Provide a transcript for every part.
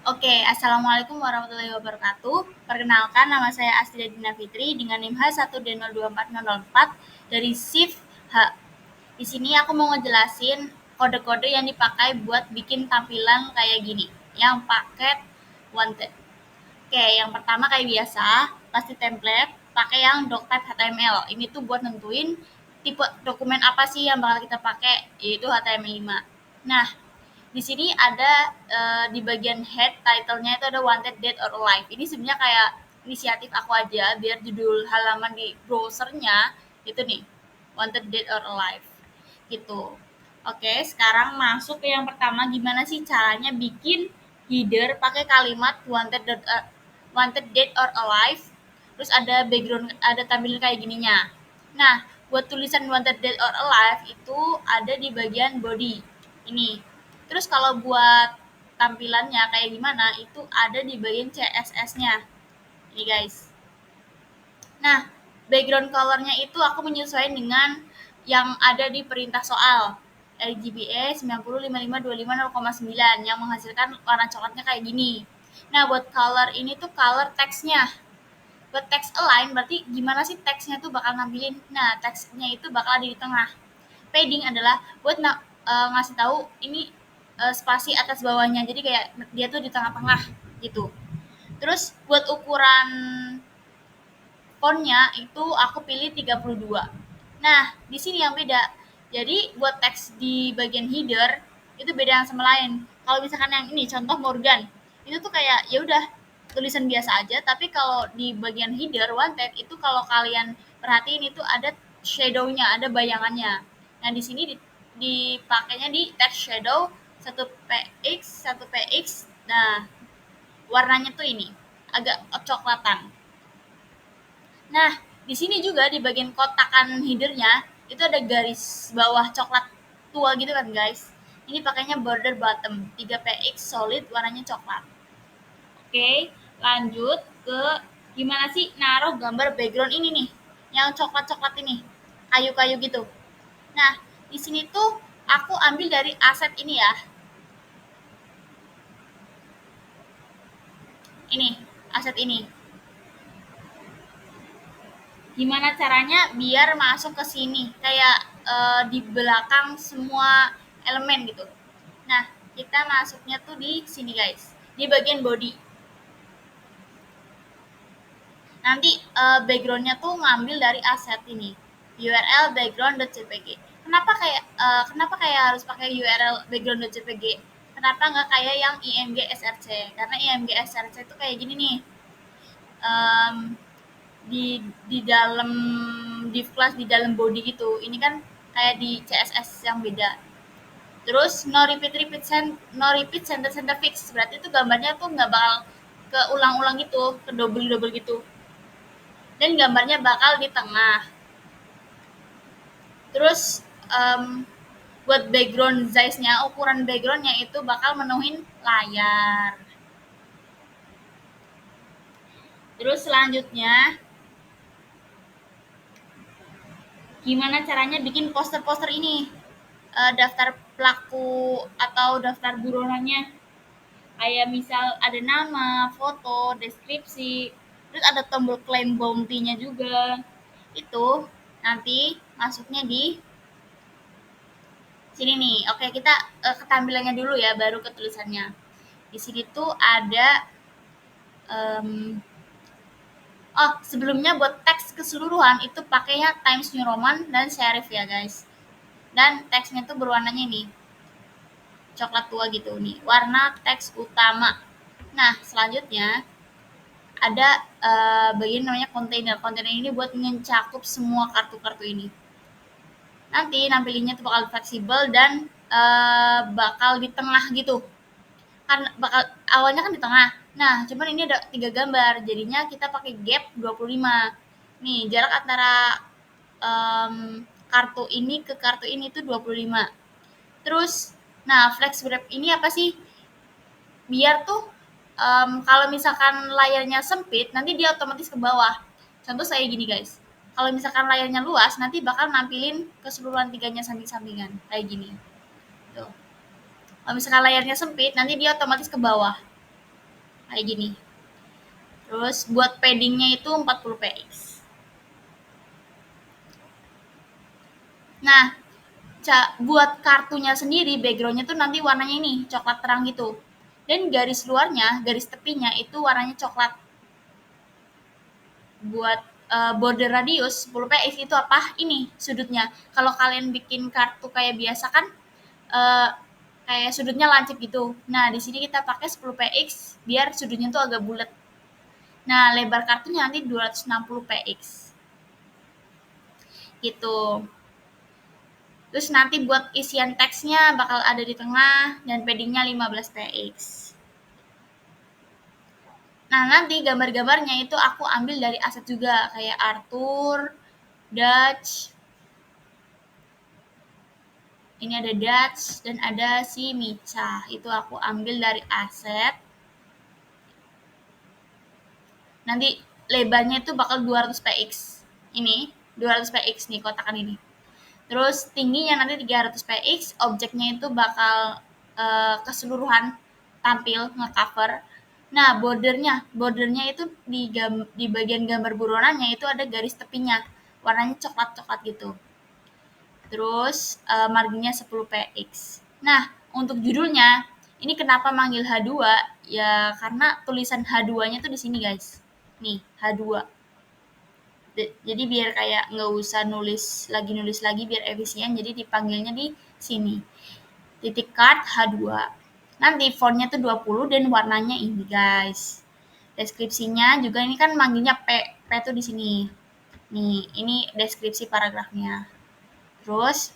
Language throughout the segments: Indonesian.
Oke, Assalamualaikum warahmatullahi wabarakatuh. Perkenalkan, nama saya Astrid Dina Fitri dengan NIM H1D024004 dari SIF H. Di sini aku mau ngejelasin kode-kode yang dipakai buat bikin tampilan kayak gini, yang paket wanted. Oke, yang pertama kayak biasa, pasti template, pakai yang doctype HTML. Ini tuh buat nentuin tipe dokumen apa sih yang bakal kita pakai, yaitu HTML5. Nah, di sini ada di bagian head title-nya itu ada wanted dead or alive. Ini sebenarnya kayak inisiatif aku aja biar judul halaman di browsernya itu nih wanted dead or alive gitu. Oke, sekarang masuk ke yang pertama, gimana sih caranya bikin header pakai kalimat wanted dead or alive, terus ada background, ada tampilan kayak gininya. Nah, buat tulisan wanted dead or alive itu ada di bagian body ini. Terus kalau buat tampilannya kayak gimana itu ada di bagian CSS-nya. Ini guys. Nah, background color-nya itu aku menyesuaikan dengan yang ada di perintah soal. RGBA 905525.0,9 yang menghasilkan warna coklatnya kayak gini. Nah, buat color ini tuh color teksnya. Buat text align berarti gimana sih teksnya tuh bakal nampilin. Nah, teksnya itu bakal ada di tengah. Padding adalah buat ngasih tahu ini spasi atas bawahnya. Jadi kayak dia tuh di tengah-tengah gitu. Terus buat ukuran fontnya itu aku pilih 32. Nah, di sini yang beda. Jadi buat teks di bagian header itu beda yang sama lain. Kalau misalkan yang ini contoh Morgan, itu tuh kayak ya udah tulisan biasa aja, tapi kalau di bagian header wanted itu kalau kalian perhatiin itu ada shadow-nya, ada bayangannya. Nah, di sini dipakainya di text shadow 1px, 1px. Nah, warnanya tuh ini agak coklatan. Nah, di sini juga di bagian kotakan headernya itu ada garis bawah coklat tua gitu kan guys. Ini pakainya border bottom 3px solid warnanya coklat. Oke, lanjut ke gimana sih naruh gambar background ini nih, yang coklat-coklat ini, kayu-kayu gitu. Nah, di sini tuh aku ambil dari aset ini ya. Ini, aset ini. Gimana caranya biar masuk ke sini kayak di belakang semua elemen gitu. Nah, kita masuknya tuh di sini guys, di bagian body. Nanti backgroundnya tuh ngambil dari aset ini, URL background.jpg. Kenapa kayak harus pakai URL background.jpg? Kenapa nggak kayak yang img src? Karena img src itu kayak gini nih, um, di dalam div class di dalam body gitu. Ini kan kayak di CSS yang beda. Terus no repeat center fix, berarti itu gambarnya tuh nggak bakal keulang-ulang gitu, ke double gitu. Dan gambarnya bakal di tengah. Terus buat background size-nya, ukuran backgroundnya itu bakal menuhin layar. Terus selanjutnya gimana caranya bikin poster-poster ini, daftar pelaku atau daftar buronannya, kayak misal ada nama, foto, deskripsi, terus ada tombol claim bounty-nya juga. Itu nanti masuknya di sini nih. Oke, kita ke tampilannya dulu ya, baru ke tulisannya. Di sini tuh ada sebelumnya buat teks keseluruhan itu pakainya Times New Roman dan serif ya guys. Dan teksnya tuh berwarnanya ini coklat tua gitu nih, warna teks utama. Nah, selanjutnya ada bagian namanya kontainer. Kontainer ini buat mencakup semua kartu-kartu ini. Nanti nampilinnya tuh bakal fleksibel dan bakal di tengah gitu. Kan bakal awalnya kan di tengah. Nah, cuman ini ada 3 gambar, jadinya kita pakai gap 25. Nih, jarak antara kartu ini ke kartu ini tuh 25. Terus, nah flex wrap ini apa sih? Biar tuh kalau misalkan layarnya sempit, nanti dia otomatis ke bawah. Contoh saya gini guys, kalau misalkan layarnya luas, nanti bakal nampilin keseluruhan tiganya samping-sampingan kayak gini. Tuh. Kalau misalkan layarnya sempit, nanti dia otomatis ke bawah. kayak gini. Terus buat paddingnya itu 40 px. Nah, buat kartunya sendiri backgroundnya tuh nanti warnanya ini coklat terang gitu. Dan garis luarnya, garis tepinya itu warnanya coklat. Buat border radius 10 px itu apa? Ini sudutnya. Kalau kalian bikin kartu kayak biasa kan eh, kayak sudutnya lancip gitu. Nah, di sini kita pakai 10 px biar sudutnya tuh agak bulat. Nah, lebar kartunya nanti 260 px. Gitu. Terus nanti buat isian teksnya bakal ada di tengah dan paddingnya 15 px. Nah, nanti gambar-gambarnya itu aku ambil dari aset juga kayak Arthur, Dutch. Ini ada Dutch dan ada si Mica. Itu aku ambil dari aset. Nanti lebarnya itu bakal 200 px. Ini 200 px nih kotakan ini. Terus tingginya nanti 300 px, objeknya itu bakal keseluruhan tampil nge-cover. Nah, bordernya itu di bagian gambar buronannya itu ada garis tepinya, warnanya coklat-coklat gitu. Terus marginnya 10 px. Nah, untuk judulnya, ini kenapa manggil H2? Ya karena tulisan H2-nya tuh di sini, guys. Nih, H2. Jadi biar kayak nggak usah nulis lagi biar efisien, jadi dipanggilnya di sini. Titik card H2. Nanti fontnya tuh 20 dan warnanya ini, guys. Deskripsinya juga ini kan manggilnya P. P tuh di sini. Nih, ini deskripsi paragrafnya. Terus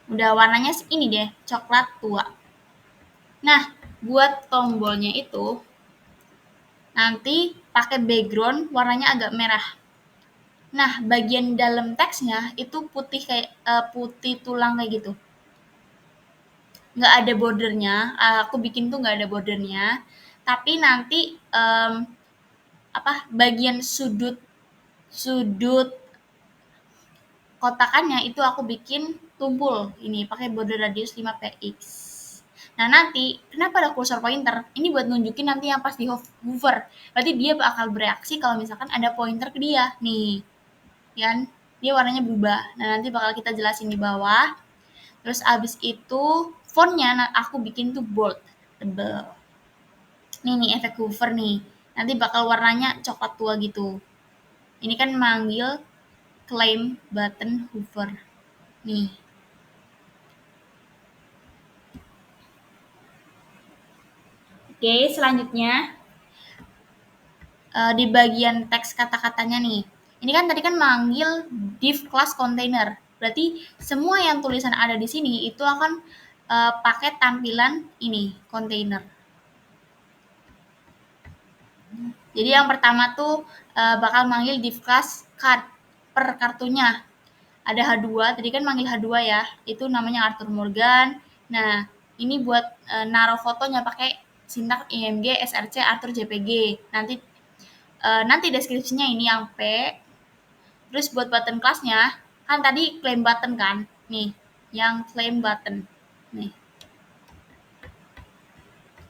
udah warnanya ini deh, coklat tua. Nah, buat tombolnya itu nanti pakai background warnanya agak merah. Nah, bagian dalam teksnya itu putih kayak putih tulang kayak gitu. Nggak ada bordernya, aku bikin tuh nggak ada bordernya. Tapi nanti bagian sudut sudut kotakannya itu aku bikin tumpul ini pakai border radius 5 px. Nah, nanti kenapa ada cursor pointer? Ini buat nunjukin nanti yang pas di hover. Berarti dia bakal bereaksi kalau misalkan ada pointer ke dia. Nih, kan? Dia warnanya berubah. Nah, nanti bakal kita jelasin di bawah. Terus abis itu fontnya aku bikin tuh bold, tebel. Nih efek hover nih. Nanti bakal warnanya coklat tua gitu. Ini kan manggil claim button hover. Nih. Oke, selanjutnya di bagian teks kata-katanya nih. Ini kan tadi kan manggil div class container. Berarti semua yang tulisan ada di sini itu akan pakai tampilan ini, container. Jadi yang pertama tuh bakal manggil div class card per kartunya. Ada H2, tadi kan manggil H2 ya. Itu namanya Arthur Morgan. Nah, ini buat naruh fotonya pakai sintak IMG, SRC, Arthur JPG. Nanti deskripsinya ini yang P. Terus buat button class-nya, kan tadi claim button kan? Nih, yang claim button. Nih.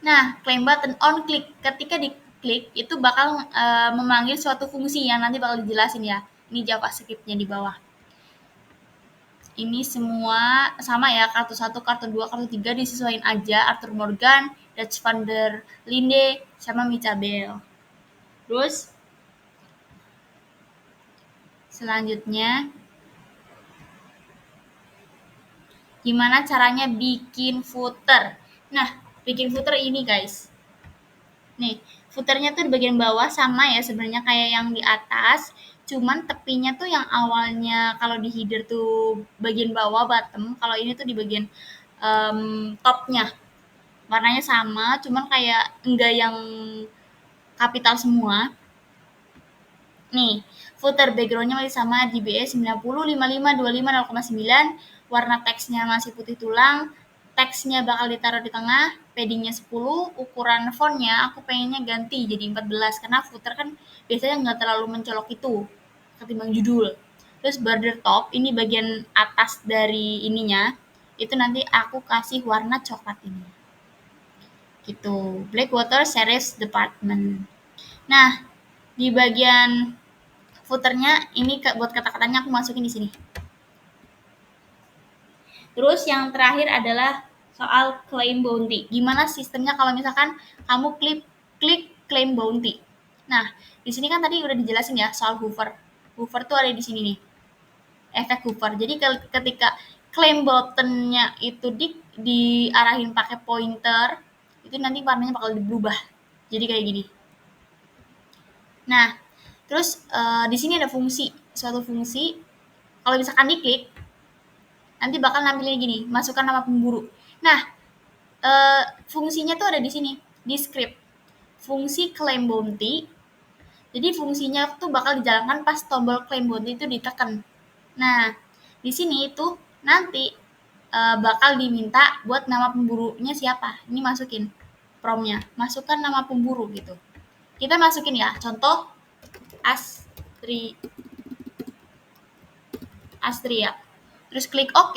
Nah, claim button on click. Ketika diklik, itu bakal memanggil suatu fungsi yang nanti bakal dijelasin ya. Ini JavaScript-nya di bawah. Ini semua sama ya, kartu 1, kartu 2, kartu 3 disesuaikan aja. Arthur Morgan, Dutch van der Linde, sama Michabel. Terus selanjutnya gimana caranya bikin footer. Nah, bikin footer ini guys. Nih, footernya tuh di bagian bawah sama ya sebenarnya kayak yang di atas. Cuman tepinya tuh yang awalnya kalau di header tuh bagian bawah bottom, kalau ini tuh di bagian topnya. Warnanya sama, cuman kayak enggak yang kapital semua. Nih, footer backgroundnya masih sama DBS 90, 55, 25, 0,9. Warna teksnya masih putih tulang. Teksnya bakal ditaruh di tengah, paddingnya 10, ukuran fontnya aku pengennya ganti jadi 14 karena footer kan biasanya nggak terlalu mencolok itu ketimbang judul. Terus border top, ini bagian atas dari ininya, itu nanti aku kasih warna coklat ini. gitu. Blackwater Sheriff's Department. Nah, di bagian footernya ini buat kata-katanya aku masukin di sini. Terus yang terakhir adalah soal claim bounty. Gimana sistemnya kalau misalkan kamu klik claim bounty. Nah, di sini kan tadi udah dijelasin ya soal hover. Hover tuh ada di sini nih. Efek hover. Jadi ketika claim buttonnya itu diarahin pakai pointer, itu nanti warnanya bakal berubah. Jadi kayak gini. Nah, terus di sini ada suatu fungsi. Kalau misalkan diklik, nanti bakal nampilnya gini, masukkan nama pemburu. Nah, fungsinya tuh ada di sini, di script. Fungsi claim bounty. Jadi fungsinya tuh bakal dijalankan pas tombol claim bounty itu ditekan. Nah, di sini itu nanti bakal diminta buat nama pemburunya siapa. Ini masukin promnya, masukkan nama pemburu gitu. Kita masukin ya, contoh Astria. Terus klik OK.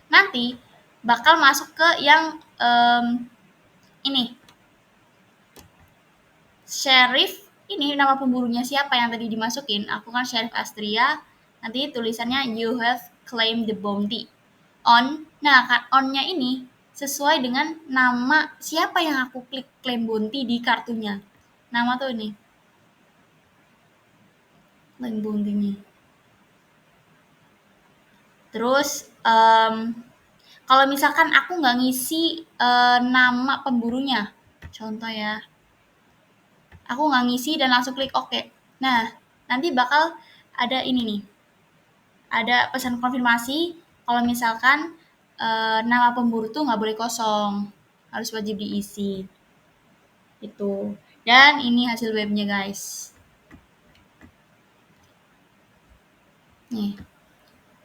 Nanti bakal masuk ke yang ini. Sheriff ini nama pemburunya siapa yang tadi dimasukin? Aku kan Sheriff Astria. Nanti tulisannya you have claimed the bounty. On. Nah, kan on-nya ini sesuai dengan nama siapa yang aku klik claim bounty di kartunya. Nama tuh ini. Claim bounty-nya. Terus kalau misalkan aku nggak ngisi nama pemburunya, contoh ya, aku nggak ngisi dan langsung klik OK. Nah, nanti bakal ada ini nih, ada pesan konfirmasi kalau misalkan nama pemburu tuh nggak boleh kosong, harus wajib diisi. Itu. Dan ini hasil webnya guys. Nih.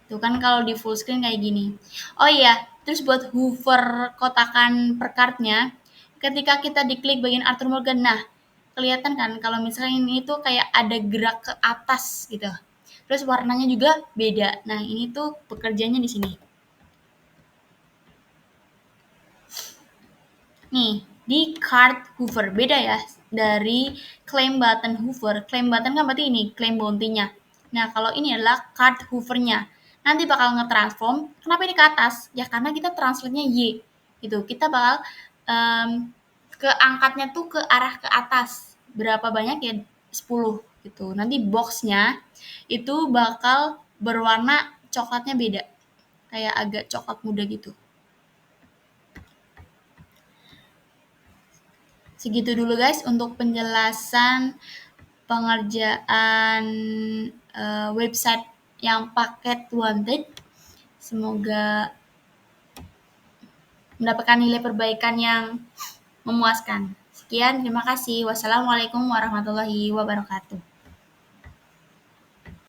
Tuh kan kalau di full screen kayak gini. Oh iya, terus buat hover kotakan per card-nya, ketika kita diklik bagian Arthur Morgan, nah kelihatan kan kalau misalnya ini tuh kayak ada gerak ke atas gitu. Terus warnanya juga beda. Nah, ini tuh pekerjaannya di sini. Nih, di card hover beda ya dari claim button hover. Claim button kan berarti ini claim bounty-nya. Nah, kalau ini adalah card hover-nya. Nanti bakal nge-transform. Kenapa ini ke atas? Ya karena kita translate-nya Y. Gitu. Kita bakal ke angkatnya tuh ke arah ke atas. Berapa banyak ya? 10 gitu. Nanti box-nya itu bakal berwarna coklatnya beda. Kayak agak coklat muda gitu. Segitu dulu guys untuk penjelasan pengerjaan website yang paket wanted. Semoga mendapatkan nilai perbaikan yang memuaskan. Sekian, terima kasih. Wassalamualaikum warahmatullahi wabarakatuh.